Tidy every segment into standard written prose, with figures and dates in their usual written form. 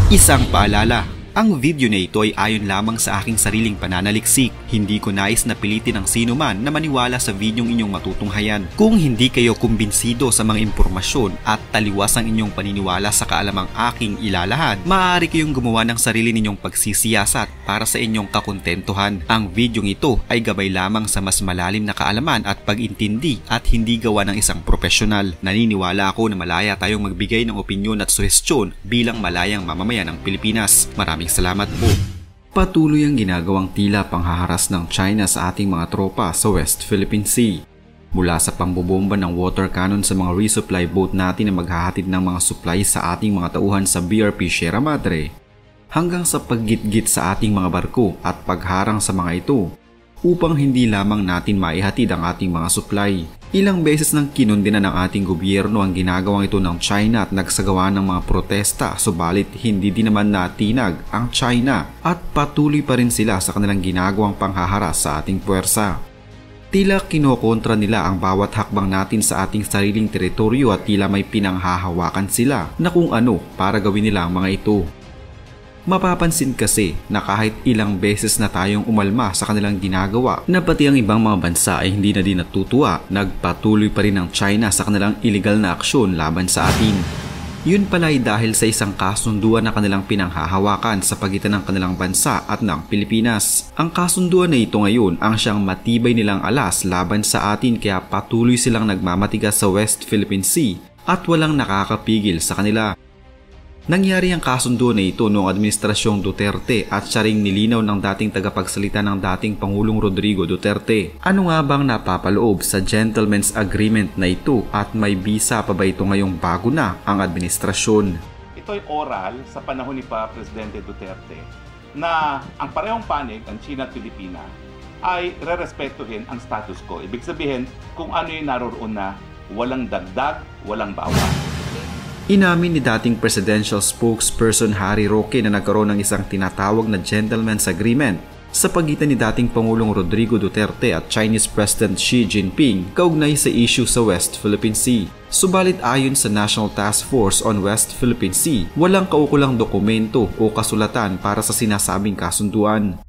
Isang paalala, ang video na ito ay ayon lamang sa aking sariling pananaliksik. Hindi ko nais na pilitin ang sino man na maniwala sa videong inyong matutunghayan. Kung hindi kayo kumbinsido sa mga impormasyon at taliwas ang inyong paniniwala sa kaalamang aking ilalahad, maaari kayong gumawa ng sarili ninyong pagsisiyasat para sa inyong kakontentuhan. Ang videong ito ay gabay lamang sa mas malalim na kaalaman at pag-intindi at hindi gawa ng isang profesional. Naniniwala ako na malaya tayong magbigay ng opinyon at suhestyon bilang malayang mamamayan ng Pilipinas. Maraming salamat po. Patuloy ang ginagawang tila panghaharas ng China sa ating mga tropa sa West Philippine Sea. Mula sa pambobomba ng water cannon sa mga resupply boat natin na maghahatid ng mga supply sa ating mga tauhan sa BRP Sierra Madre, hanggang sa paggitgit sa ating mga barko at pagharang sa mga ito upang hindi lamang natin maihatid ang ating mga supply. Ilang beses nang kinundina ng ating gobyerno ang ginagawang ito ng China at nagsagawa ng mga protesta, subalit hindi din naman natinag ang China at patuloy pa rin sila sa kanilang ginagawang panghaharas sa ating puwersa. Tila kinokontra nila ang bawat hakbang natin sa ating sariling teritoryo at tila may pinanghahawakan sila na kung ano para gawin nila ang mga ito. Mapapansin kasi na kahit ilang beses na tayong umalma sa kanilang ginagawa na pati ang ibang mga bansa ay hindi na din natutuwa, nagpatuloy pa rin ang China sa kanilang illegal na aksyon laban sa atin. Yun pala ay dahil sa isang kasunduan na kanilang pinanghahawakan sa pagitan ng kanilang bansa at ng Pilipinas. Ang kasunduan na ito ngayon ang siyang matibay nilang alas laban sa atin, kaya patuloy silang nagmamatigas sa West Philippine Sea at walang nakakapigil sa kanila. Nangyari ang kasunduan na ito noong Administrasyong Duterte at siya ring nilinaw ng dating tagapagsalita ng dating Pangulong Rodrigo Duterte. Ano nga bang napapaloob sa Gentleman's Agreement na ito at may bisa pa ba ito ngayong bago na ang administrasyon? Ito'y oral sa panahon ni Presidente Duterte na ang parehong panig, ang China at Pilipina, ay rerespetuhin ang status quo. Ibig sabihin kung ano yung naroroon na walang dagdag, walang bawas. Inamin ni dating presidential spokesperson Harry Roque na nagkaroon ng isang tinatawag na Gentleman's Agreement sa pagitan ni dating Pangulong Rodrigo Duterte at Chinese President Xi Jinping kaugnay sa issue sa West Philippine Sea. Subalit ayon sa National Task Force on West Philippine Sea, walang kaukulang dokumento o kasulatan para sa sinasabing kasunduan.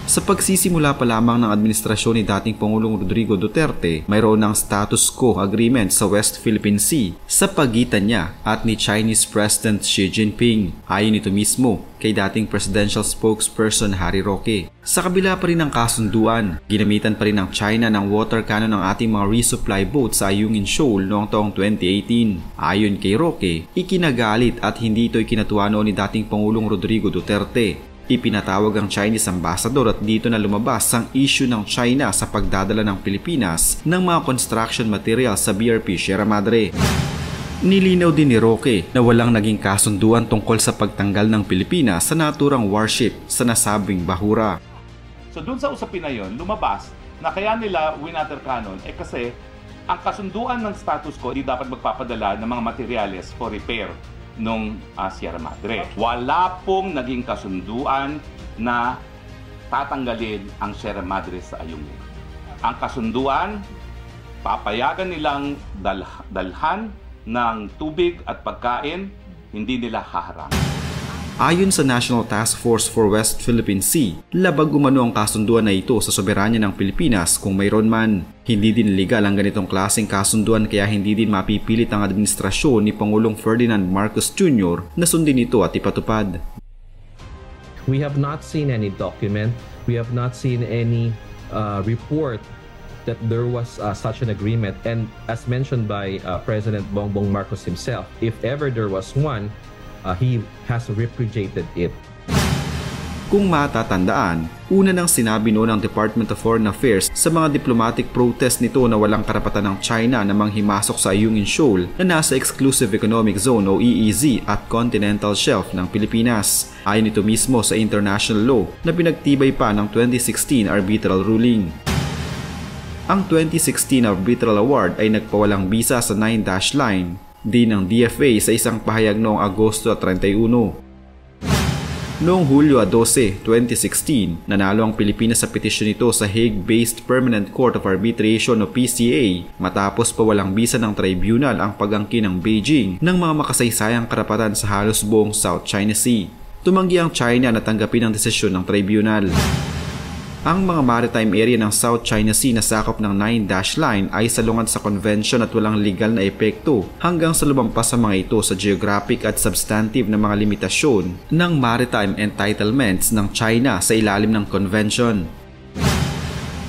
Sa pagsisimula pa lamang ng administrasyon ni dating Pangulong Rodrigo Duterte, mayroon ng status quo agreement sa West Philippine Sea sa pagitan niya at ni Chinese President Xi Jinping. Ayon nito mismo kay dating presidential spokesperson Harry Roque. Sa kabila pa rin ng kasunduan, ginamitan pa rin ng China ng water cannon ng ating mga resupply boat sa Ayungin Shoal noong taong 2018. Ayon kay Roque, ikinagalit at hindi ito ikinatuwa noon ni dating Pangulong Rodrigo Duterte. Ipinatawag ang Chinese ambassador at dito na lumabas ang issue ng China sa pagdadala ng Pilipinas ng mga construction materials sa BRP Sierra Madre. Nilinaw din ni Roque na walang naging kasunduan tungkol sa pagtanggal ng Pilipinas sa naturang warship sa nasabing bahura. So dun sa usapin na yun, lumabas na kaya nila winater cannon kasi ang kasunduan ng status quo hindi dapat magpapadala ng mga materyales for repair nung Sierra Madre. Wala pong naging kasunduan na tatanggalin ang Sierra Madre sa Ayungin. Ang kasunduan, papayagan nilang dalhan ng tubig at pagkain, hindi nila haharang. Ayon sa National Task Force for West Philippine Sea, labag umano ang kasunduan na ito sa soberanya ng Pilipinas kung mayroon man. Hindi din legal ang ganitong klaseng kasunduan kaya hindi din mapipilit ang administrasyon ni Pangulong Ferdinand Marcos Jr. na sundin ito at ipatupad. We have not seen any document, we have not seen any report that there was such an agreement, and as mentioned by President Bongbong Marcos himself, if ever there was one, he has repudiated it. Kung matatandaan, una nang sinabi noon ng Department of Foreign Affairs sa mga diplomatic protest nito na walang karapatan ng China na manghimasok sa Ayungin Shoal na nasa Exclusive Economic Zone o EEZ at Continental Shelf ng Pilipinas. Ayon ito mismo sa international law na pinagtibay pa ng 2016 arbitral ruling. Ang 2016 arbitral award ay nagpawalang bisa sa 9-dash line din ng DFA sa isang pahayag noong Agosto 31. Noong Hulyo 12, 2016, nanalo ang Pilipinas sa petisyon nito sa Hague-based Permanent Court of Arbitration o PCA matapos pawalang bisa ng tribunal ang pag-angkin ng Beijing ng mga makasaysayang karapatan sa halos buong South China Sea. Tumanggi ang China na tanggapin ang desisyon ng tribunal. Ang mga maritime area ng South China Sea na sakop ng 9-dash line ay salungat sa convention at walang legal na epekto hanggang sa lumampas sa mga ito sa geographic at substantive na mga limitasyon ng maritime entitlements ng China sa ilalim ng convention.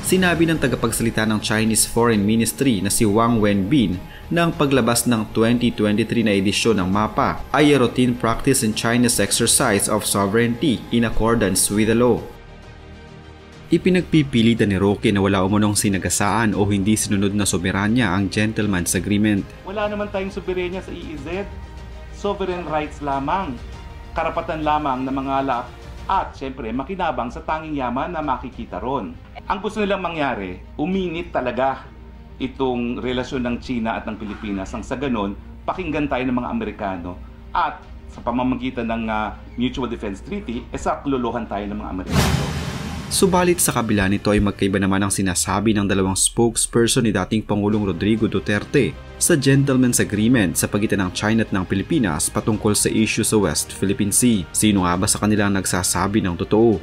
Sinabi ng tagapagsalita ng Chinese Foreign Ministry na si Wang Wenbin na ang paglabas ng 2023 na edisyon ng MAPA ay a routine practice in China's exercise of sovereignty in accordance with the law. Ipinagpipilitan ni Roque na wala umunong sinagasaan o hindi sinunod na soberanya ang Gentleman's Agreement. Wala naman tayong soberanya sa EEZ. Sovereign rights lamang. Karapatan lamang ng mga alap at syempre makinabang sa tanging yaman na makikita ron. Ang gusto nilang mangyari, uminit talaga itong relasyon ng China at ng Pilipinas. Ang sa ganon, pakinggan tayo ng mga Amerikano at sa pamamagitan ng Mutual Defense Treaty, sakluluhan tayo ng mga Amerikano. Subalit sa kabila nito ay magkaiba naman ang sinasabi ng dalawang spokesperson ni dating Pangulong Rodrigo Duterte sa Gentleman's Agreement sa pagitan ng China at ng Pilipinas patungkol sa issue sa West Philippine Sea. Sino nga ba sa kanila nagsasabi ng totoo?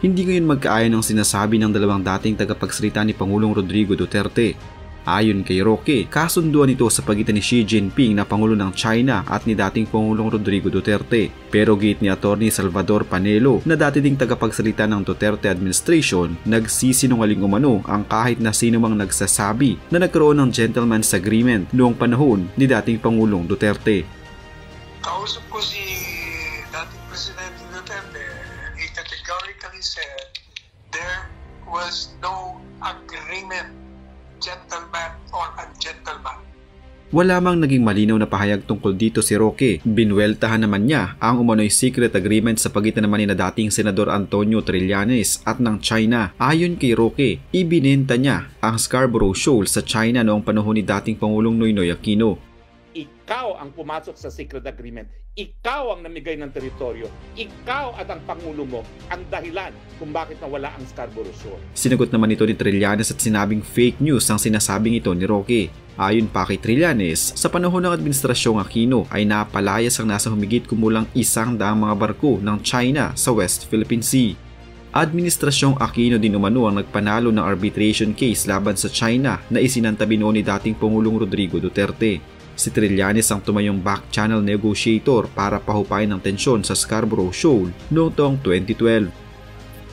Hindi ngayon magkaayon ang sinasabi ng dalawang dating tagapagsalita ni Pangulong Rodrigo Duterte. Ayon kay Roque, kasunduan ito sa pagitan ni Xi Jinping na Pangulo ng China at ni dating Pangulong Rodrigo Duterte. Pero giit ni Atty. Salvador Panelo na dati ding tagapagsalita ng Duterte administration, nagsisinungaling umano ang kahit na sino mang nagsasabi na nagkaroon ng Gentleman's Agreement noong panahon ni dating Pangulong Duterte. Kausap ko si dating Presidente Duterte, he categorically said there was no agreement, gentleman or ungentleman. Wala mang naging malinaw na pahayag tungkol dito si Roque. Binuweltahan naman niya ang umano'y secret agreement sa pagitan naman ni na dating Senador Antonio Trillanes at ng China. Ayon kay Roque, ibinenta niya ang Scarborough Shoal sa China noong panahon ni dating Pangulong Noynoy Aquino. Ikaw ang pumasok sa secret agreement. Ikaw ang namigay ng teritoryo. Ikaw at ang Pangulo mo ang dahilan kung bakit nawala ang Scarborough Shoal. Sinagot naman ito ni Trillanes at sinabing fake news ang sinasabing ito ni Roque. Ayon pa kay Trillanes, sa panahon ng Administrasyong Aquino ay napalayas ang nasa humigit kumulang 100 mga barko ng China sa West Philippine Sea. Administrasyong Aquino din umano ang nagpanalo ng arbitration case laban sa China na isinantabi noon ni dating Pangulong Rodrigo Duterte. Si Trillanes ang tumayong back-channel negotiator para pahupain ng tensyon sa Scarborough Shoal noong taong 2012.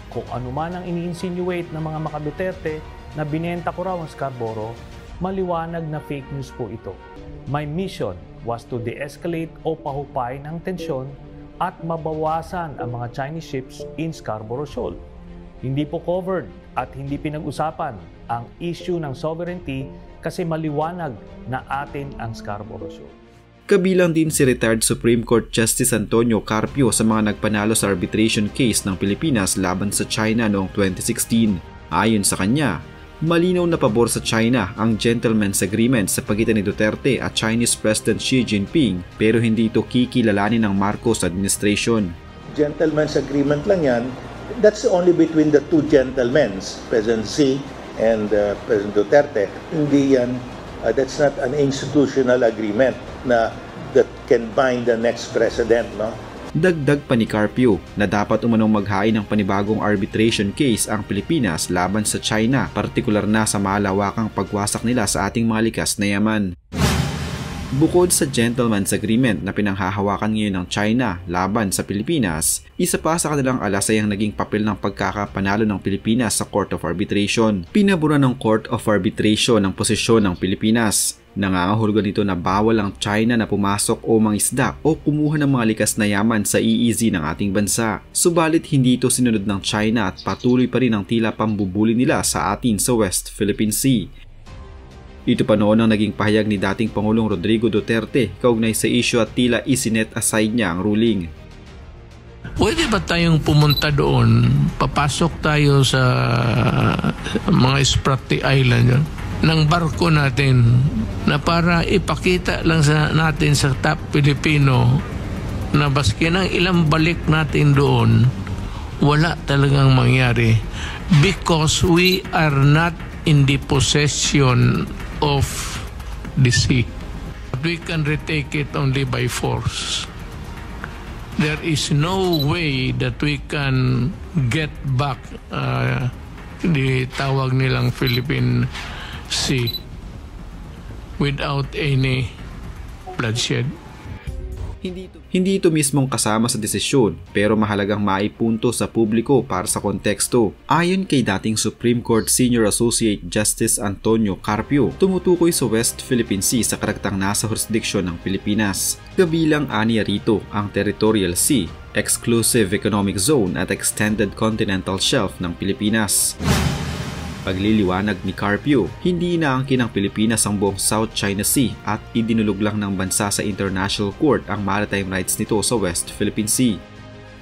Kung ano man ang ini-insinuate ng mga maka-Duterte na binenta ko raw ang Scarborough, maliwanag na fake news po ito. My mission was to de-escalate o pahupay ng tensyon at mabawasan ang mga Chinese ships in Scarborough Shoal. Hindi po covered at hindi pinag-usapan ang issue ng sovereignty kasi maliwanag na atin ang Scarborough Shoal. Kabilang din si retired Supreme Court Justice Antonio Carpio sa mga nagpanalo sa arbitration case ng Pilipinas laban sa China noong 2016. Ayon sa kanya, malinaw na pabor sa China ang Gentleman's Agreement sa pagitan ni Duterte at Chinese President Xi Jinping pero hindi ito kikilalanin ng Marcos administration. Gentleman's Agreement lang yan. That's only between the two gentlemen, President Xi and President Duterte. Hindi yan, that's not an institutional agreement na that can bind the next president, no? Dagdag pa ni Carpio na dapat umanong maghain ng panibagong arbitration case ang Pilipinas laban sa China, partikular na sa malawakang pagwasak nila sa ating mga likas na yaman. Bukod sa Gentleman's Agreement na pinanghahawakan ngayon ng China laban sa Pilipinas, isa pa sa kanilang alas ay ang naging papel ng pagkakapanalo ng Pilipinas sa Court of Arbitration. Pinabura ng Court of Arbitration ang posisyon ng Pilipinas. Nangangahulugan nito na bawal ang China na pumasok o mangisda o kumuha ng mga likas na yaman sa EEZ ng ating bansa. Subalit hindi ito sinunod ng China at patuloy pa rin ang tila pambubuli nila sa atin sa West Philippine Sea. Ito pa noon ang naging pahayag ni dating Pangulong Rodrigo Duterte kaugnay sa issue at tila isinet aside niya ang ruling. Pwede ba tayong pumunta doon? Papasok tayo sa mga Spratly Island ng barko natin na para ipakita lang natin sa top Pilipino na baski ng ilang balik natin doon, wala talagang mangyari because we are not in the possession of the sea. We can retake it only by force. There is no way that we can get back the tawag nilang Philippine Sea without any bloodshed. Hindi ito mismong kasama sa desisyon pero mahalagang maipunto sa publiko para sa konteksto. Ayon kay dating Supreme Court Senior Associate Justice Antonio Carpio, tumutukoy sa West Philippine Sea sa karaktang nasa jurisdiksyon ng Pilipinas. Kabilang aniya rito ang Territorial Sea, Exclusive Economic Zone at Extended Continental Shelf ng Pilipinas. Pagliliwanag ni Carpio, hindi inaangkin ng Pilipinas ang buong South China Sea at idinulog lang ng bansa sa International Court ang maritime rights nito sa West Philippine Sea.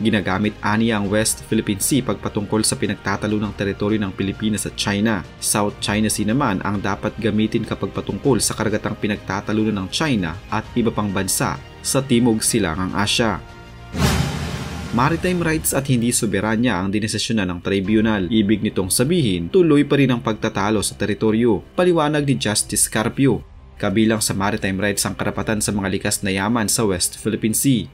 Ginagamit aniya ang West Philippine Sea pagpatungkol sa pinagtatalo ng teritoryo ng Pilipinas at China. South China Sea naman ang dapat gamitin kapag patungkol sa karagatang pinagtatalunan ng China at iba pang bansa sa Timog Silangang Asya. Maritime rights at hindi soberanya ang dinesisyonan ng tribunal. Ibig nitong sabihin, tuloy pa rin ang pagtatalo sa teritoryo. Paliwanag ni Justice Carpio. Kabilang sa maritime rights ang karapatan sa mga likas na yaman sa West Philippine Sea.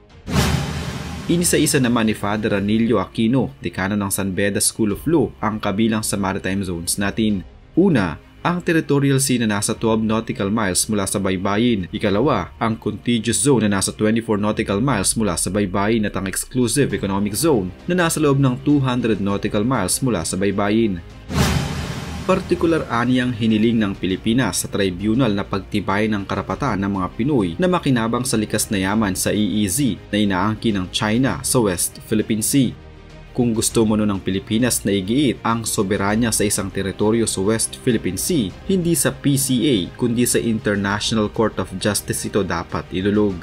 Inisa-isa naman ni Father Ranillo Aquino, dekano ng San Beda School of Law, ang kabilang sa maritime zones natin. Una, ang territorial sea na nasa 12 nautical miles mula sa baybayin. Ikalawa, ang contiguous zone na nasa 24 nautical miles mula sa baybayin at ang exclusive economic zone na nasa loob ng 200 nautical miles mula sa baybayin. Partikular aniyang hiniling ng Pilipinas sa tribunal na pagtibayin ng karapatan ng mga Pinoy na makinabang sa likas na yaman sa EEZ na inaangkin ng China sa West Philippine Sea. Kung gusto mo ng Pilipinas na igiit ang soberanya sa isang teritoryo sa West Philippine Sea, hindi sa PCA kundi sa International Court of Justice ito dapat ilulog.